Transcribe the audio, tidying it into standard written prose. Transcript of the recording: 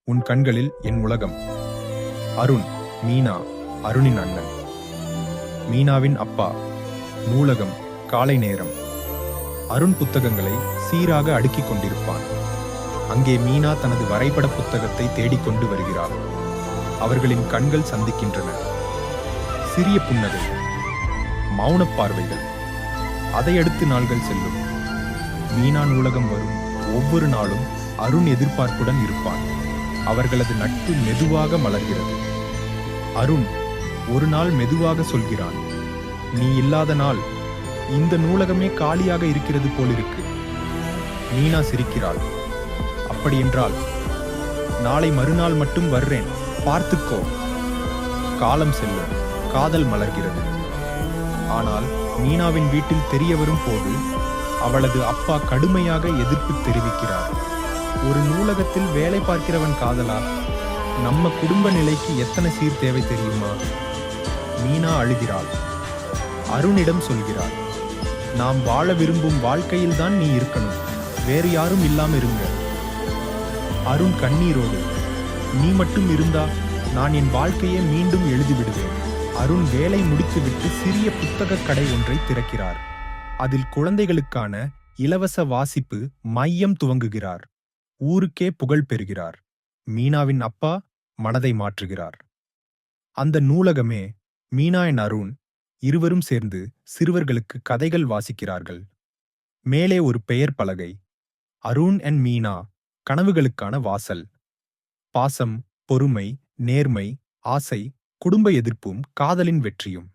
உன் கண்களில் என் உலகம். அருண், மீனா, அருணின் அண்ணன். மீனாவின் அப்பா. நூலகம், காலை நேரம். அருண் புத்தகங்களை சீராக அடுக்கிக் கொண்டிருப்பான். அங்கே மீனா தனது வரைபட புத்தகத்தை தேடிக்கொண்டு வருகிறாள். அவர்களின் கண்கள் சந்திக்கின்றன. சிறிய புன்னகை, மௌனப் பார்வைகள். அதையடுத்து நாள்கள் செல்லும். மீனா நூலகம் வரும் ஒவ்வொரு நாளும் அருண் எதிர்பார்ப்புடன் இருப்பான். அவர்களது நட்பு மெதுவாக மலர்கிறது. அருண் ஒரு நாள் மெதுவாக சொல்கிறான், நீ இல்லாத நாள் இந்த நூலகமே காலியாக இருக்கிறது போலிருக்கு. மீனா சிரிக்கிறாள். அப்படியென்றால் நாளை மறுநாள் மட்டும் வர்றேன், பார்த்துக்கோ. காலம் செல்லும், காதல் மலர்கிறது. ஆனால் மீனாவின் வீட்டில் தெரிய வரும் போது அவளது அப்பா கடுமையாக எதிர்ப்பு தெரிவிக்கிறார். ஒரு நூலகத்தில் வேலை பார்க்கிறவன் காதலா? நம்ம குடும்ப நிலைக்கு எத்தனை சீர் தேவை தெரியுமா? மீனா அழுகிறாள். அருணிடம் சொல்கிறாள், நாம் வாழ விரும்பும் வாழ்க்கையில்தான் நீ இருக்கணும், வேறு யாரும் இல்லாம இருங்க. அருண் கண்ணீரோடு, நீ மட்டும் இருந்தா நான் என் வாழ்க்கையை மீண்டும் எழுதிவிடுவேன். அருண் வேலை முடித்துவிட்டு சிறிய புத்தக கடை ஒன்றை திறக்கிறார். அதில் குழந்தைகளுக்கான இலவச வாசிப்பு மையம் துவங்குகிறார். ஊருக்கே புகழ் பெறுகிறார். மீனாவின் அப்பா மனதை மாற்றுகிறார். அந்த நூலகமே மீனா and அருண் இருவரும் சேர்ந்து சிறுவர்களுக்கு கதைகள் வாசிக்கிறார்கள். மேலே ஒரு பெயர் பலகை, அருண் and மீனா, கனவுகளுக்கான வாசல். பாசம், பொறுமை, நேர்மை, ஆசை, குடும்ப எதிர்ப்பும் காதலின் வெற்றியும்.